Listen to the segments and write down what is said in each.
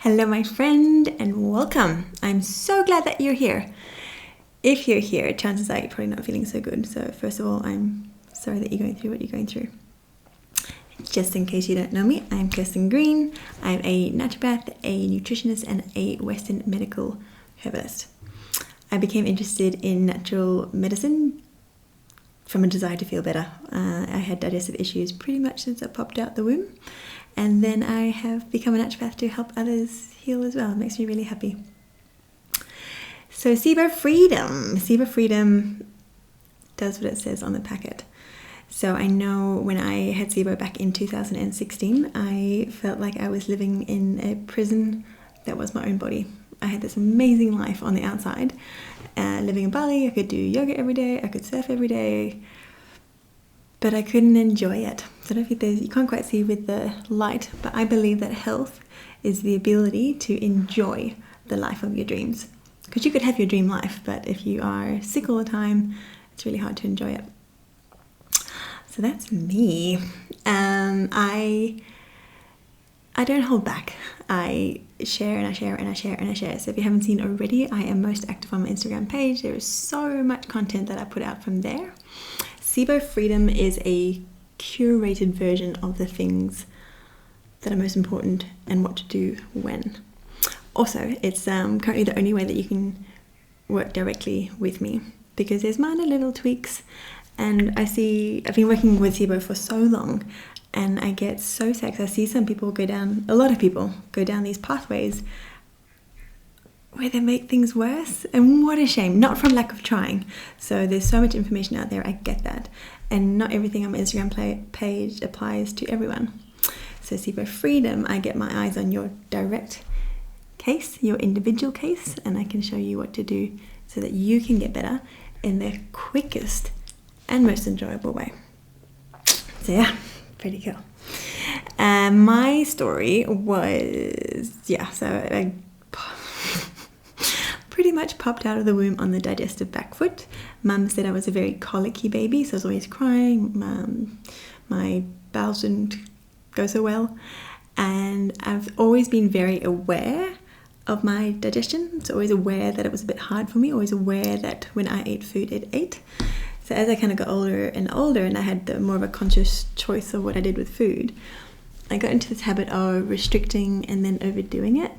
Hello, my friend, and welcome. I'm so glad that you're here. If you're here, chances are you're probably not feeling so good. So first of all, I'm sorry that you're going through what you're going through. Just in case you don't know me, I'm Kirsten Green. I'm a naturopath, a nutritionist, and a Western medical herbalist. I became interested in natural medicine from a desire to feel better. I had digestive issues pretty much since I popped out the womb. And then I have become a naturopath to help others heal as well. It makes me really happy. So SIBO Freedom. SIBO Freedom does what it says on the packet. So I know when I had SIBO back in 2016, I felt like I was living in a prison that was my own body. I had this amazing life on the outside. Living in Bali, I could do yoga every day, I could surf every day, but I couldn't enjoy it. So I don't think you can't quite see with the light, but I believe that health is the ability to enjoy the life of your dreams. Because you could have your dream life, but if you are sick all the time, it's really hard to enjoy it. So that's me. I don't hold back. I share and I share and I share and I share. So if you haven't seen already, I am most active on my Instagram page. There is so much content that I put out from there. SIBO Freedom is a curated version of the things that are most important and what to do when. Also, it's currently the only way that you can work directly with me because there's minor little tweaks, and I've been working with SIBO for so long, and I get so sad because I see a lot of people go down these pathways where they make things worse, and what a shame, not from lack of trying. So there's so much information out there, I get that, and not everything on my Instagram page applies to everyone. So SIBO Freedom, I get my eyes on your direct case, your individual case, and I can show you what to do so that you can get better in the quickest and most enjoyable way. So yeah, pretty cool. My story was, so I pretty much popped out of the womb on the digestive back foot. Mum said I was a very colicky baby, so I was always crying. My bowels didn't go so well, and I've always been very aware of my digestion, so always aware that it was a bit hard for me, always aware that when I ate food, it ate. So as I kind of got older and I had more of a conscious choice of what I did with food, I got into this habit of restricting and then overdoing it,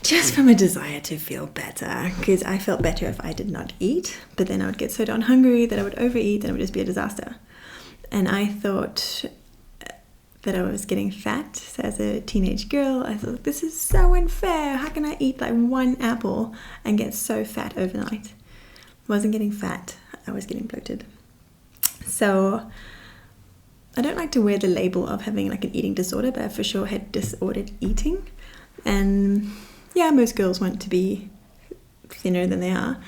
just from a desire to feel better, because I felt better if I did not eat, but then I would get so darn hungry that I would overeat and it would just be a disaster. And I thought that I was getting fat. So as a teenage girl, I thought, this is so unfair. How can I eat like one apple and get so fat overnight? I wasn't getting fat, I was getting bloated. So I don't like to wear the label of having like an eating disorder, but I for sure had disordered eating. And yeah, most girls want to be thinner than they are,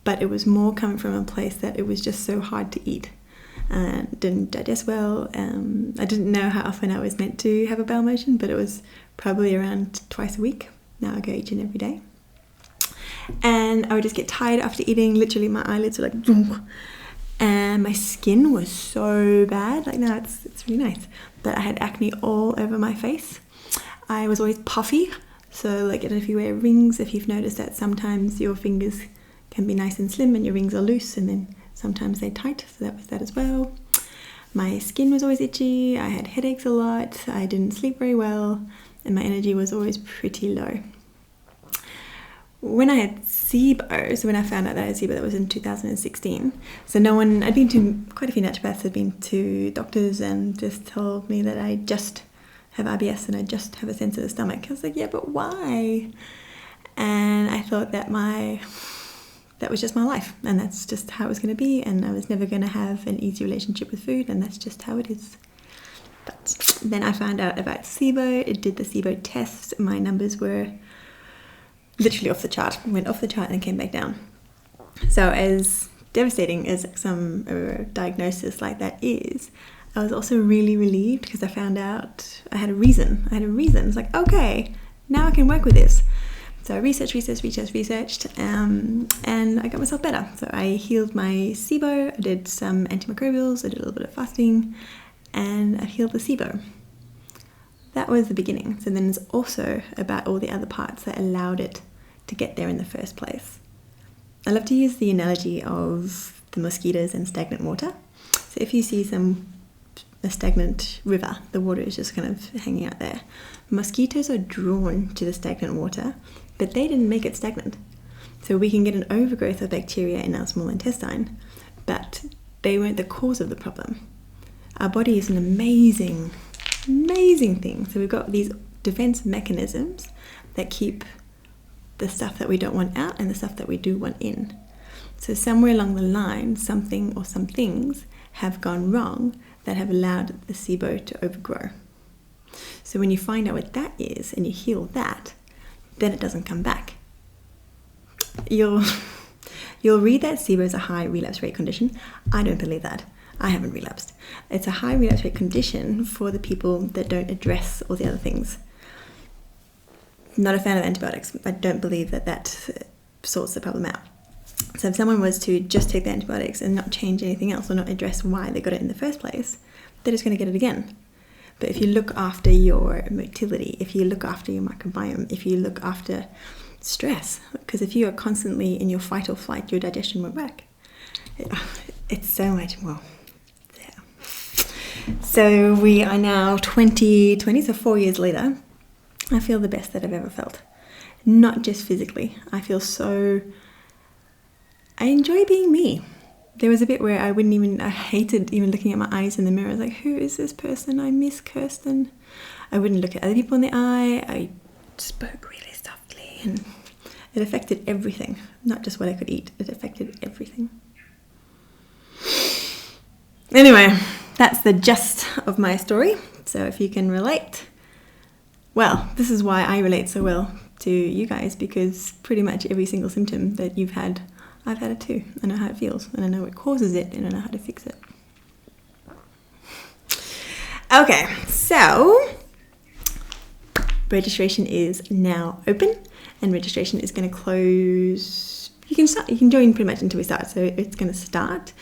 but it was more coming from a place that it was just so hard to eat. Didn't digest well. I didn't know how often I was meant to have a bowel motion, but it was probably around twice a week. Now I go each and every day. And I would just get tired after eating. Literally my eyelids were like, boom. And my skin was so bad. Like now it's really nice. But I had acne all over my face. I was always puffy. So like, I don't know if you wear rings, if you've noticed that sometimes your fingers can be nice and slim and your rings are loose, and then sometimes they're tight, so that was that as well. My skin was always itchy, I had headaches a lot, I didn't sleep very well, and my energy was always pretty low. When I had SIBO, so when I found out that I had SIBO, that was in 2016. So I'd been to quite a few naturopaths, I'd been to doctors and just told me that I just have IBS and I just have a sensitive stomach. I was like, yeah, but why? And I thought that was just my life, and that's just how it was going to be, and I was never going to have an easy relationship with food, and that's just how it is. But then I found out about SIBO. It did the SIBO test. My numbers were literally off the chart. Went off the chart and came back down. So as devastating as some diagnosis like that is, I was also really relieved because I found out I had a reason. It's like, okay, now I can work with this. So I researched, and I got myself better. So I healed my SIBO, I did some antimicrobials, I did a little bit of fasting, and I healed the SIBO. That was the beginning. So then it's also about all the other parts that allowed it to get there in the first place. I love to use the analogy of the mosquitoes and stagnant water. So if you see a stagnant river, the water is just kind of hanging out there. Mosquitoes are drawn to the stagnant water, but they didn't make it stagnant. So we can get an overgrowth of bacteria in our small intestine, but they weren't the cause of the problem. Our body is an amazing thing. So we've got these defense mechanisms that keep the stuff that we don't want out and the stuff that we do want in. So somewhere along the line, something or some things have gone wrong that have allowed the SIBO to overgrow. So when you find out what that is and you heal that, then it doesn't come back. You'll read that SIBO is a high relapse rate condition. I don't believe that. I haven't relapsed. It's a high relapse rate condition for the people that don't address all the other things. Not a fan of antibiotics. I don't believe that sorts the problem out. So if someone was to just take the antibiotics and not change anything else or not address why they got it in the first place, they're just going to get it again. But if you look after your motility, if you look after your microbiome, if you look after stress, because if you are constantly in your fight or flight, your digestion won't work. It's so much more. Yeah. So we are now 2020, so 4 years later. I feel the best that I've ever felt. Not just physically. I enjoy being me. There was a bit where I hated even looking at my eyes in the mirror. I was like, who is this person? I miss Kirsten. I wouldn't look at other people in the eye. I spoke really softly, and it affected everything. Not just what I could eat. It affected everything. Anyway, that's the gist of my story. So if you can relate, well, this is why I relate so well to you guys, because pretty much every single symptom that you've had, I've had it too. I know how it feels, and I know what causes it, and I know how to fix it. Okay, so registration is now open, and registration is going to close. You can join pretty much until we start. So it's going to start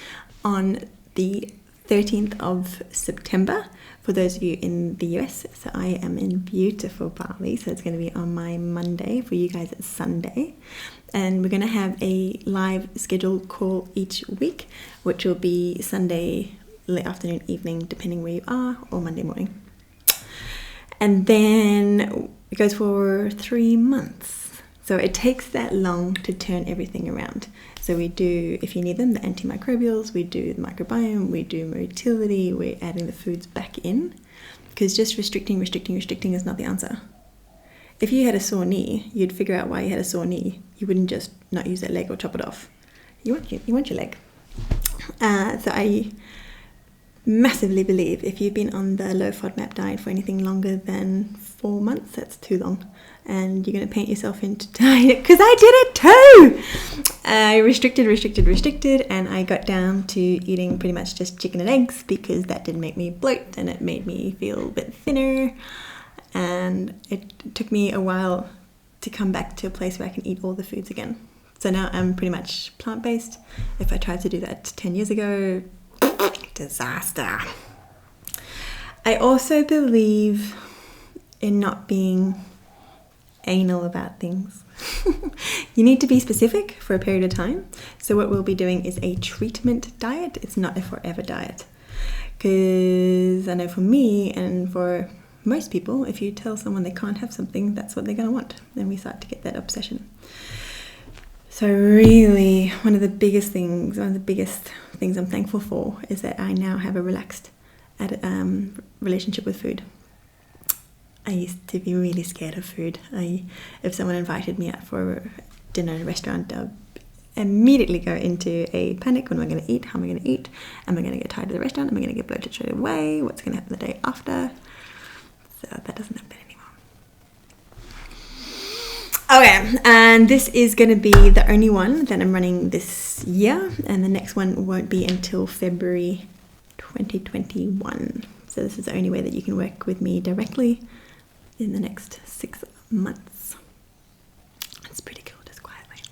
on the 13th of September for those of you in the US. So I am in beautiful Bali, so it's going to be on my Monday. For you guys, it's Sunday. And we're going to have a live scheduled call each week, which will be Sunday late afternoon, evening, depending where you are, or Monday morning. And then it goes for 3 months. So it takes that long to turn everything around. So we do, if you need them, the antimicrobials, we do the microbiome, we do motility, we're adding the foods back in. Because just restricting is not the answer. If you had a sore knee, you'd figure out why you had a sore knee. You wouldn't just not use that leg or chop it off. You want your leg. So I massively believe if you've been on the low FODMAP diet for anything longer than 4 months, that's too long. And you're going to paint yourself into diet, because I did it too. I restricted, and I got down to eating pretty much just chicken and eggs, because that did make me bloat and it made me feel a bit thinner. And it took me a while to come back to a place where I can eat all the foods again. So now I'm pretty much plant-based. If I tried to do that 10 years ago, disaster. I also believe in not being anal about things. You need to be specific for a period of time. So what we'll be doing is a treatment diet. It's not a forever diet. Because I know for me and for most people, if you tell someone they can't have something, that's what they're going to want. Then we start to get that obsession. So really, one of the biggest things I'm thankful for is that I now have a relaxed relationship with food. I used to be really scared of food. If someone invited me out for dinner in a restaurant, I'd immediately go into a panic. What am I going to eat? How am I going to eat? Am I going to get tired of the restaurant? Am I going to get bloated straight away? What's going to happen the day after? So that doesn't happen anymore. Okay, and this is going to be the only one that I'm running this year, and the next one won't be until February 2021. So this is the only way that you can work with me directly in the next 6 months. It's pretty cool, just quietly.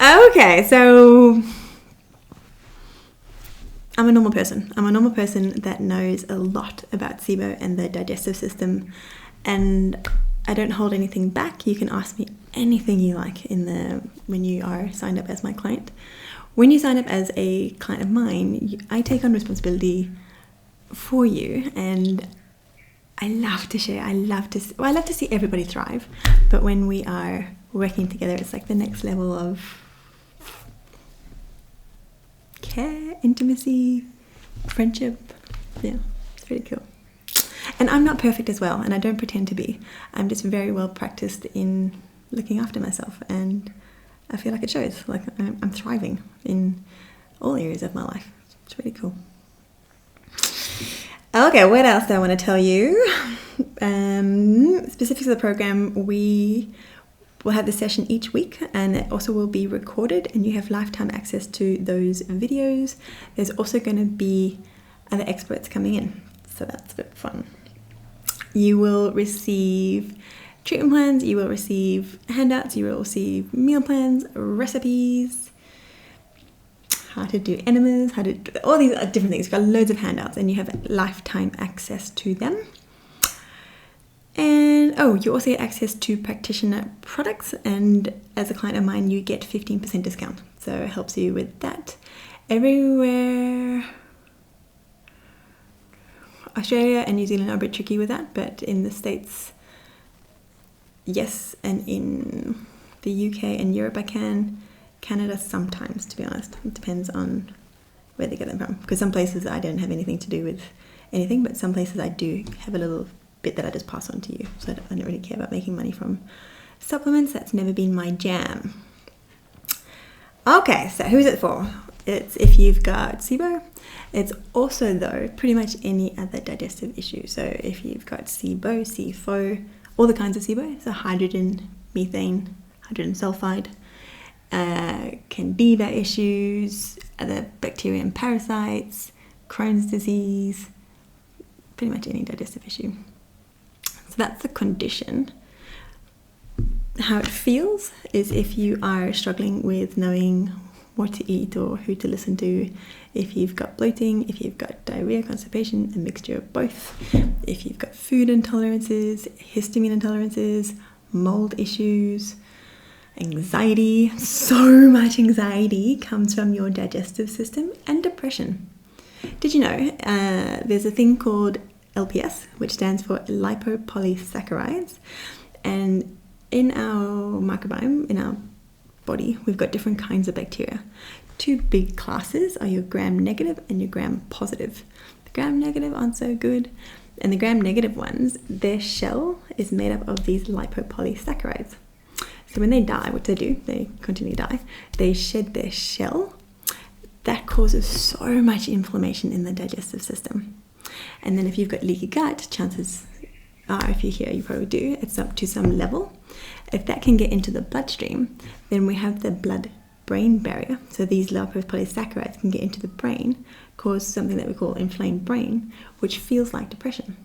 Okay, so I'm a normal person. I'm a normal person that knows a lot about SIBO and the digestive system, and I don't hold anything back. You can ask me anything you like when you are signed up as my client. When you sign up as a client of mine, I take on responsibility for you, and I love to share. I love to see everybody thrive. But when we are working together, it's like the next level of care, intimacy, friendship. Yeah, it's really cool. And I'm not perfect as well, and I don't pretend to be. I'm just very well practiced in looking after myself, and I feel like it shows. Like I'm thriving in all areas of my life. It's really cool. Okay, what else do I want to tell you? Specifics of the program, we will have the session each week, and it also will be recorded, and you have lifetime access to those videos. There's also going to be other experts coming in, so that's a bit fun. You will receive treatment plans, you will receive handouts, you will receive meal plans, recipes, how to do enemas, how to do all these different things. You've got loads of handouts, and you have lifetime access to them. And you also get access to practitioner products, and as a client of mine, you get 15% discount. So it helps you with that. Everywhere, Australia and New Zealand are a bit tricky with that, but in the States, yes, and in the UK and Europe I can. Canada sometimes, to be honest. It depends on where they get them from. Because some places I don't have anything to do with anything, but some places I do have a little bit that I just pass on to you. So I don't really care about making money from supplements. That's never been my jam. Okay, so who's it for? It's if you've got SIBO. It's also, though, pretty much any other digestive issue. So if you've got SIBO, SIFO, all the kinds of SIBO, so hydrogen, methane, hydrogen sulfide, candida issues, other bacteria and parasites, Crohn's disease, pretty much any digestive issue. So that's the condition. How it feels is if you are struggling with knowing what to eat or who to listen to, if you've got bloating, if you've got diarrhea, constipation, a mixture of both, if you've got food intolerances, histamine intolerances, mold issues, anxiety. So much anxiety comes from your digestive system, and depression. Did you know there's a thing called LPS, which stands for lipopolysaccharides, and in our microbiome, in our body, we've got different kinds of bacteria. Two big classes are your gram-negative and your gram-positive. The gram-negative aren't so good, and the gram-negative ones, their shell is made up of these lipopolysaccharides. So when they die, which they do, they continue to die, they shed their shell. That causes so much inflammation in the digestive system. And then if you've got leaky gut, chances are, if you're here, you probably do, it's up to some level. If that can get into the bloodstream, then we have the blood-brain barrier. So these lipopolysaccharides can get into the brain, cause something that we call inflamed brain, which feels like depression.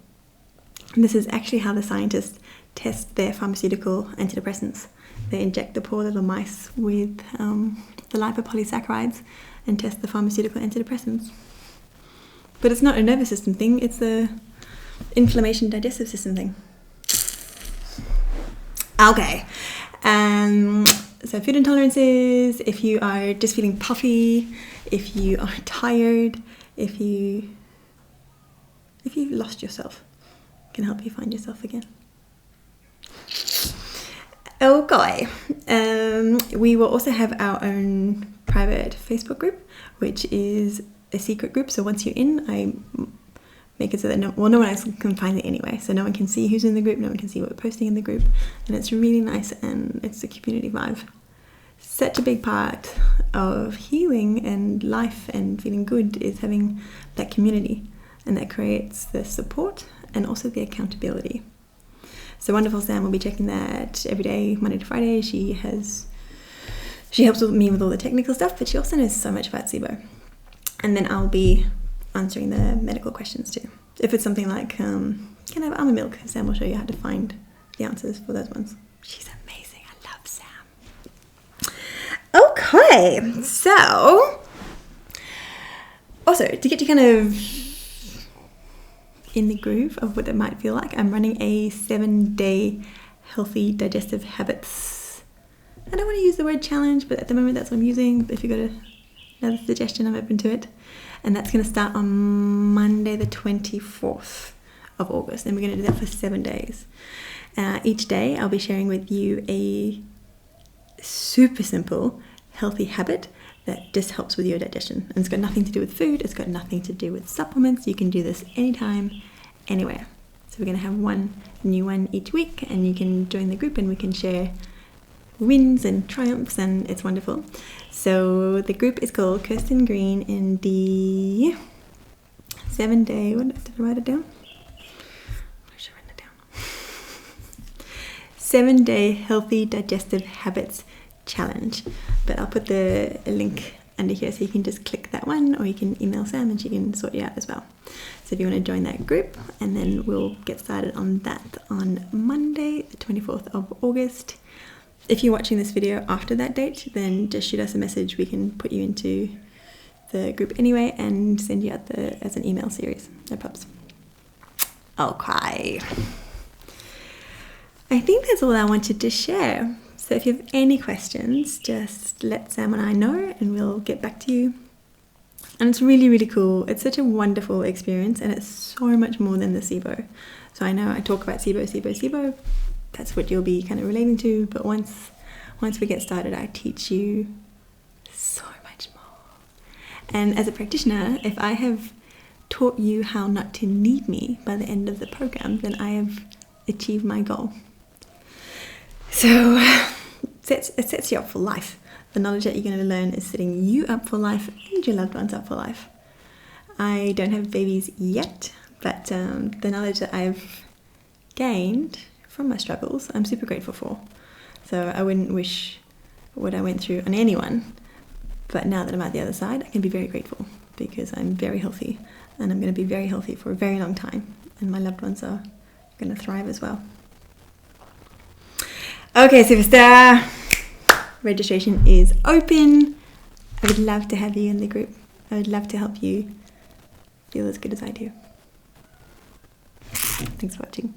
And this is actually how the scientists test their pharmaceutical antidepressants. They inject the poor little mice with the lipopolysaccharides and test the pharmaceutical antidepressants. But it's not a nervous system thing, it's a inflammation digestive system thing. Okay, so food intolerances, if you are just feeling puffy, if you are tired, if you've lost yourself, it can help you find yourself again. Okay, we will also have our own private Facebook group, which is a secret group. So once you're in, I make it so that no one else can find it anyway. So no one can see who's in the group, no one can see what we're posting in the group. And it's really nice, and it's a community vibe. Such a big part of healing and life and feeling good is having that community, and that creates the support and also the accountability. So wonderful Sam will be checking that every day, Monday to Friday. She helps me with all the technical stuff, but she also knows so much about SIBO. And then I'll be answering the medical questions too. If it's something like, can I have almond milk? Sam will show you how to find the answers for those ones. She's amazing. I love Sam. Okay, so Also, to get you kind of in the groove of what it might feel like, I'm running a 7-day Healthy Digestive Habits. I don't want to use the word challenge, but at the moment that's what I'm using. But if you've got another suggestion, I'm open to it. And that's going to start on Monday the 24th of August. And we're going to do that for 7 days. Each day I'll be sharing with you a super simple healthy habit that just helps with your digestion. And it's got nothing to do with food. It's got nothing to do with supplements. You can do this anytime, anywhere. So we're going to have one new one each week, and you can join the group and we can share wins and triumphs, and it's wonderful. So the group is called Kirsten Green in the 7-day, did I write it down? I should write it down. 7-day Healthy Digestive Habits Challenge. But I'll put the link under here so you can just click that one, or you can email Sam and she can sort you out as well. So if you want to join that group, and then we'll get started on that on Monday the 24th of August. If you're watching this video after that date, then just shoot us a message. We can put you into the group anyway and send you out as an email series. No problems. Okay. I think that's all I wanted to share. So if you have any questions, just let Sam and I know and we'll get back to you. And it's really, really cool. It's such a wonderful experience, and it's so much more than the SIBO. So I know I talk about SIBO. That's what you'll be kind of relating to. But once we get started, I teach you so much more. And as a practitioner, if I have taught you how not to need me by the end of the program, then I have achieved my goal. So it sets you up for life. The knowledge that you're going to learn is setting you up for life and your loved ones up for life. I don't have babies yet, but the knowledge that I've gained from my struggles, I'm super grateful for. So I wouldn't wish what I went through on anyone, but now that I'm at the other side, I can be very grateful because I'm very healthy, and I'm going to be very healthy for a very long time, and my loved ones are going to thrive as well. Okay, superstar, registration is open. I would love to have you in the group. I would love to help you feel as good as I do. Thanks for watching.